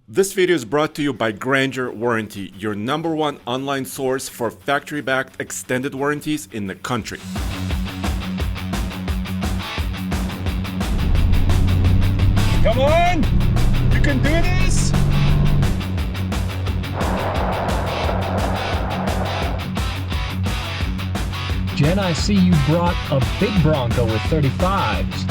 This video is brought to you by Grandeur Warranty, your #1 online source for factory-backed extended warranties in the country. Come on! You can do this! Jen, I see you brought a big Bronco with 35s.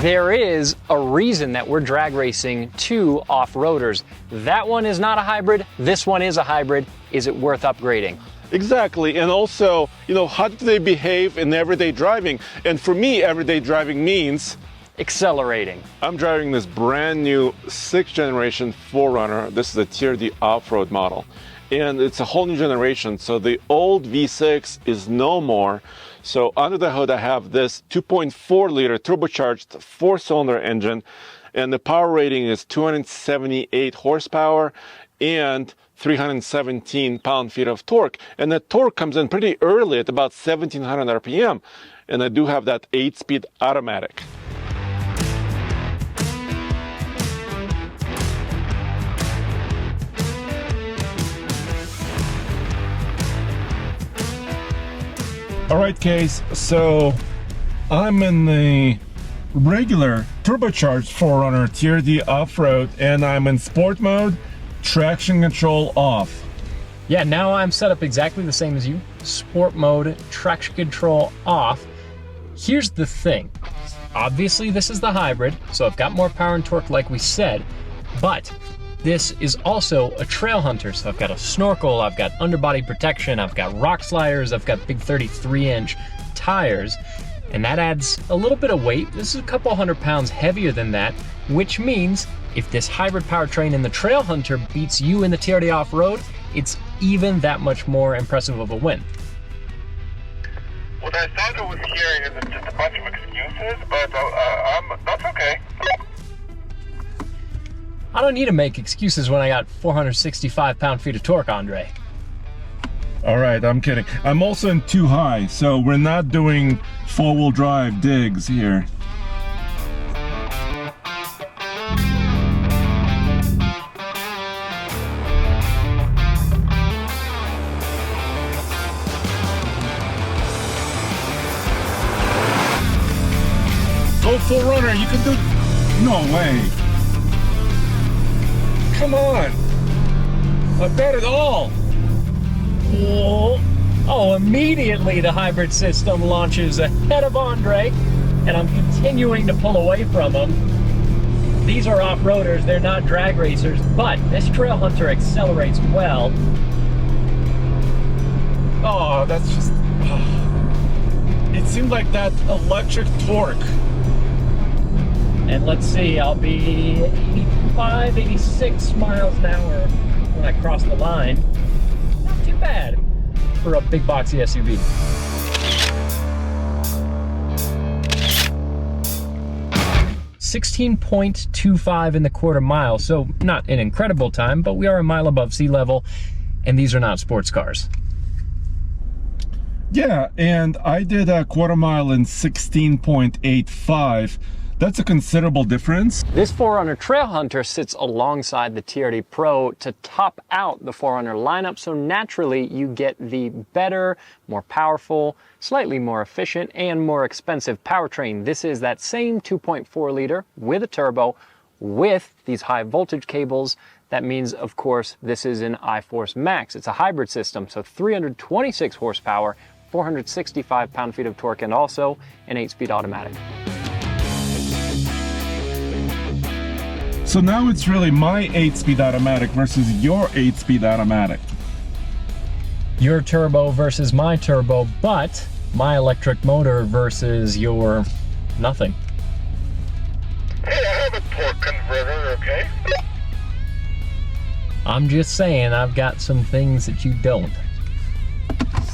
There is a reason that we're drag racing two off-roaders. That one is not a hybrid, this one is a hybrid. Is it worth upgrading? Exactly, and also, how do they behave in everyday driving? And for me, everyday driving means Accelerating. I'm driving this brand new 6th generation 4Runner. This is a TRD off-road model. And it's a whole new generation, so the old V6 is no more. So under the hood I have this 2.4 liter turbocharged 4-cylinder engine, and the power rating is 278 horsepower and 317 pound-feet of torque. And the torque comes in pretty early at about 1700 RPM. And I do have that 8-speed automatic. All right, Case, so I'm in the regular turbocharged 4Runner TRD off-road, and I'm in sport mode, traction control off. Yeah, now I'm set up exactly the same as you. Sport mode, traction control off. Here's the thing. Obviously, this is the hybrid, so I've got more power and torque like we said, but this is also a trail hunter. So I've got a snorkel, I've got underbody protection, I've got rock sliders, I've got big 33-inch tires, and that adds a little bit of weight. This is a couple 100 pounds heavier than that, which means if this hybrid powertrain in the trail hunter beats you in the TRD off-road, it's even that much more impressive of a win. What I started with hearing is just a bunch of excuses, but that's okay. I don't need to make excuses when I got 465 pound-feet of torque, Andre. All right, I'm kidding. I'm also in too high, so we're not doing four-wheel drive digs here. Go 4Runner, you can do... No way. Come on! I've got it all! Oh, immediately the hybrid system launches ahead of Andre, and I'm continuing to pull away from him. These are off-roaders, they're not drag racers, but this trail hunter accelerates well. Oh, that's just... It seemed like that electric torque. And let's see, I'll be 85, 86 miles an hour when I cross the line. Not too bad for a big boxy SUV. .25 in the quarter mile, so not an incredible time, but we are a mile above sea level, and these are not sports cars. Yeah, and I did a quarter mile in 16.85. That's a considerable difference. This 4Runner Trail Hunter sits alongside the TRD Pro to top out the 4Runner lineup, so naturally you get the better, more powerful, slightly more efficient, and more expensive powertrain. This is that same 2.4 liter with a turbo with these high voltage cables. That means, of course, this is an iForce Max. It's a hybrid system, so 326 horsepower, 465 pound-feet of torque, and also an 8-speed automatic. So now it's really my 8-speed automatic versus your 8-speed automatic. Your turbo versus my turbo, but my electric motor versus your nothing. Hey, I have a torque converter, okay? I'm just saying, I've got some things that you don't.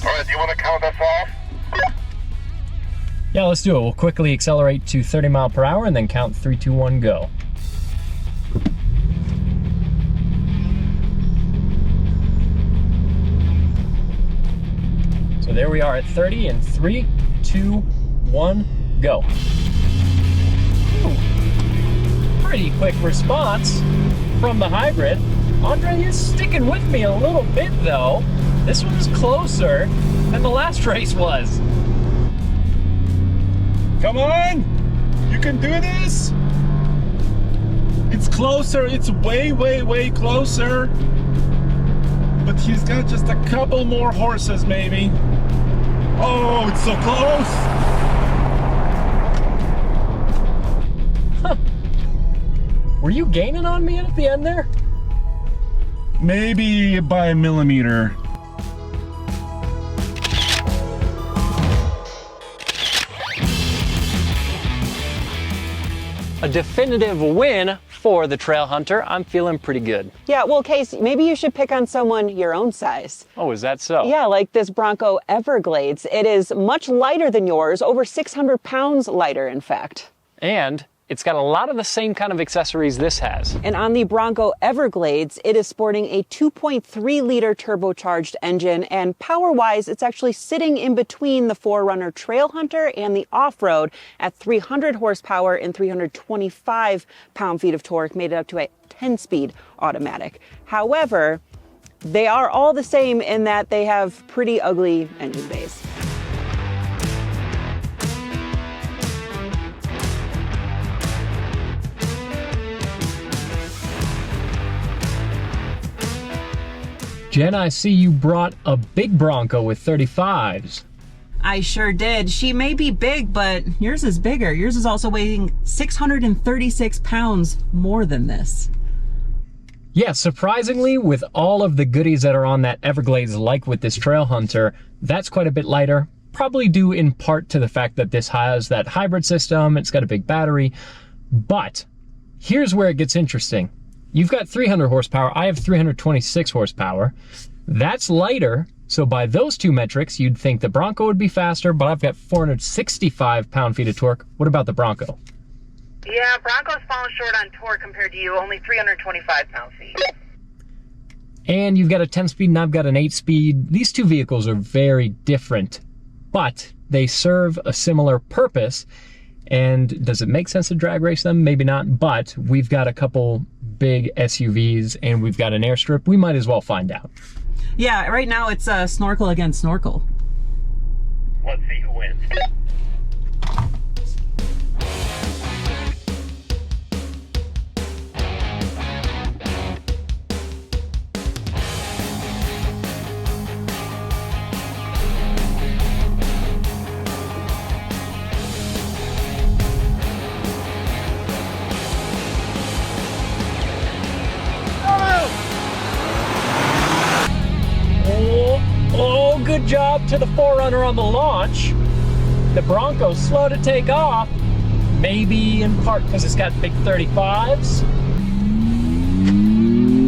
Alright, do you want to count us off? Yeah, let's do it. We'll quickly accelerate to 30 miles per hour and then count 3, 2, 1, go. So there we are at 30 in 3, 2, 1, go. Ooh, pretty quick response from the hybrid. Andre is sticking with me a little bit though. This one's closer than the last race was. Come on! You can do this! It's closer, it's way, way, way closer. But he's got just a couple more horses, maybe. Oh, it's so close! Huh. Were you gaining on me at the end there? Maybe by a millimeter. A definitive win for the Trail Hunter. I'm feeling pretty good. Yeah, well, Case, maybe you should pick on someone your own size. Oh, is that so? Yeah, like this Bronco Everglades. It is much lighter than yours, over 600 pounds lighter, in fact. And it's got a lot of the same kind of accessories this has. And on the Bronco Everglades, it is sporting a 2.3-liter turbocharged engine, and power-wise, it's actually sitting in between the 4Runner Trail Hunter and the Off-Road at 300 horsepower and 325 pound-feet of torque, made it up to a 10-speed automatic. However, they are all the same in that they have pretty ugly engine bays. Jen, I see you brought a big Bronco with 35s. I sure did. She may be big, but yours is bigger. Yours is also weighing 636 pounds more than this. Yeah, surprisingly, with all of the goodies that are on that Everglades, like with this Trail Hunter, that's quite a bit lighter. Probably due in part to the fact that this has that hybrid system, it's got a big battery. But here's where it gets interesting. You've got 300 horsepower, I have 326 horsepower. That's lighter, so by those two metrics, you'd think the Bronco would be faster, but I've got 465 pound-feet of torque. What about the Bronco? Yeah, Bronco's falling short on torque compared to you, only 325 pound-feet. And you've got a 10-speed and I've got an 8-speed. These two vehicles are very different, but they serve a similar purpose. And does it make sense to drag race them? Maybe not, but we've got a couple big SUVs and we've got an airstrip. We might as well find out. Yeah, right now it's snorkel against snorkel. Let's see who wins. Oh, good job to the 4Runner on the launch. The Bronco's slow to take off, maybe in part because it's got big 35s.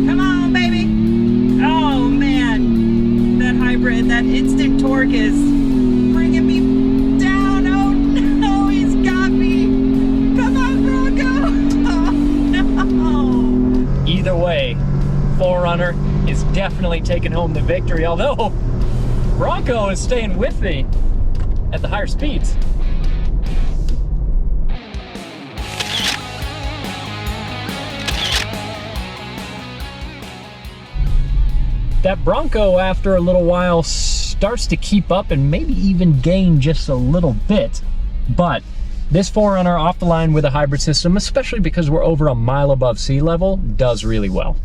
Come on, baby. Oh, man. That hybrid, that instant torque is bringing me down. Oh, no, he's got me. Come on, Bronco. Oh, no. Either way, 4Runner is definitely taking home the victory, although Bronco is staying with me at the higher speeds. That Bronco, after a little while, starts to keep up and maybe even gain just a little bit. But this 4Runner off the line with a hybrid system, especially because we're over a mile above sea level, does really well.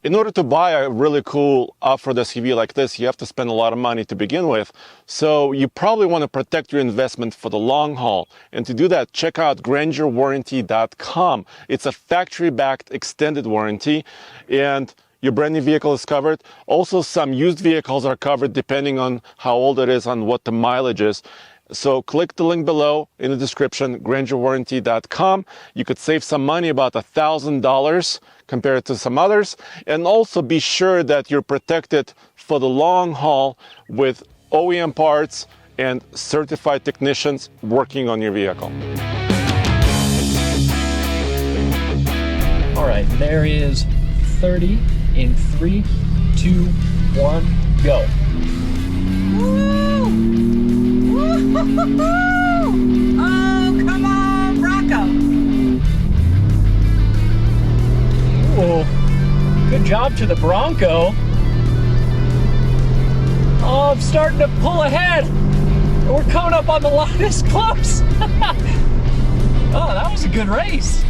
In order to buy a really cool off-road SUV like this, you have to spend a lot of money to begin with. So you probably want to protect your investment for the long haul. And to do that, check out GrangerWarranty.com. It's a factory-backed extended warranty, and your brand new vehicle is covered. Also, some used vehicles are covered depending on how old it is and what the mileage is. So click the link below in the description, GrangerWarranty.com. You could save some money, about $1,000 compared to some others. And also be sure that you're protected for the long haul with OEM parts and certified technicians working on your vehicle. All right, there is 30 in 3, 2, 1, go. Woo! Woo! Oh, up to the Bronco. Oh, I'm starting to pull ahead. We're coming up on the line. It's close. Oh, that was a good race.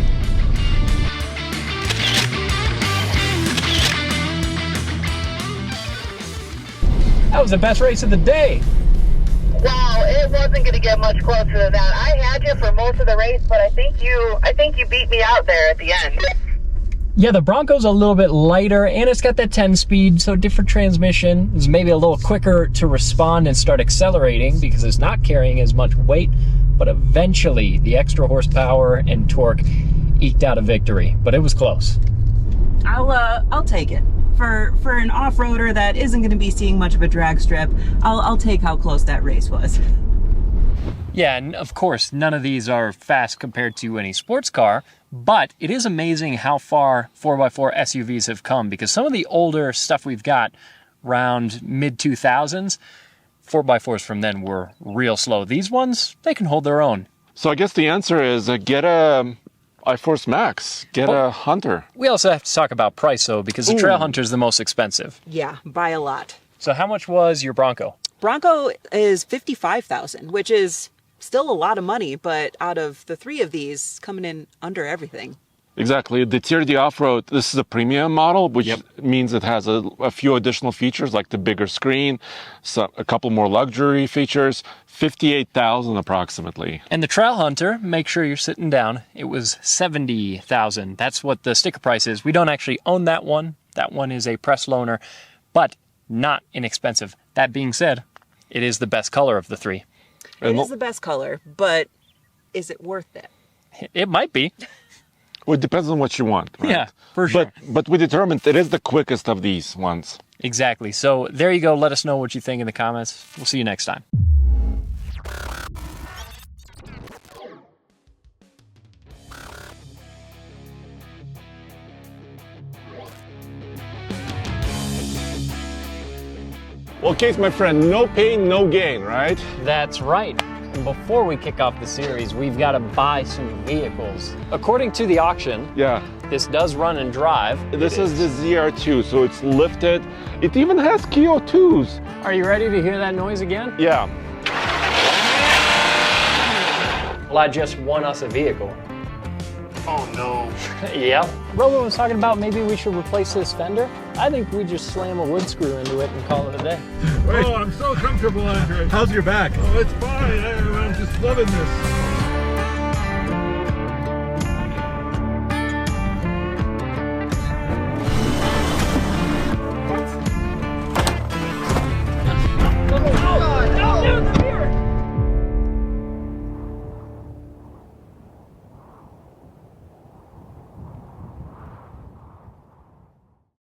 That was the best race of the day. Wow, it wasn't going to get much closer than that. I had you for most of the race, but I think you beat me out there at the end. Yeah, the Bronco's a little bit lighter, and it's got that 10-speed, so different transmission. It's maybe a little quicker to respond and start accelerating because it's not carrying as much weight, but eventually the extra horsepower and torque eked out a victory, but it was close. I'll take it. For an off-roader that isn't going to be seeing much of a drag strip, I'll take how close that race was. Yeah, and of course, none of these are fast compared to any sports car, but it is amazing how far 4x4 SUVs have come, because some of the older stuff we've got around mid-2000s, 4x4s from then were real slow. These ones, they can hold their own. So I guess the answer is get a iForce Max, get a Hunter. We also have to talk about price, though, because the Trail Hunter is the most expensive. Yeah, by a lot. So how much was your Bronco? Bronco is $55,000, which is still a lot of money, but out of the three of these, coming in under everything. Exactly. The TRD Off-Road, this is a premium model, which means it has a few additional features like the bigger screen, a couple more luxury features, $58,000 approximately. And the Trail Hunter, make sure you're sitting down, it was $70,000. That's what the sticker price is. We don't actually own that one. That one is a press loaner, but not inexpensive. That being said, it is the best color of the three. It is the best color, but is it worth it? It might be. Well, it depends on what you want. Right? Yeah, for sure. But we determined it is the quickest of these ones. Exactly. So there you go. Let us know what you think in the comments. We'll see you next time. Well, Case, my friend, no pain, no gain, right? That's right. And before we kick off the series, we've got to buy some vehicles. According to the auction, this does run and drive. This is the ZR2, so it's lifted. It even has KO2s. Are you ready to hear that noise again? Yeah. Well, I just won us a vehicle. Oh no. Yep. Robo was talking about maybe we should replace this fender. I think we just slam a wood screw into it and call it a day. Oh, I'm so comfortable, Andre. How's your back? Oh, it's fine. I'm just loving this.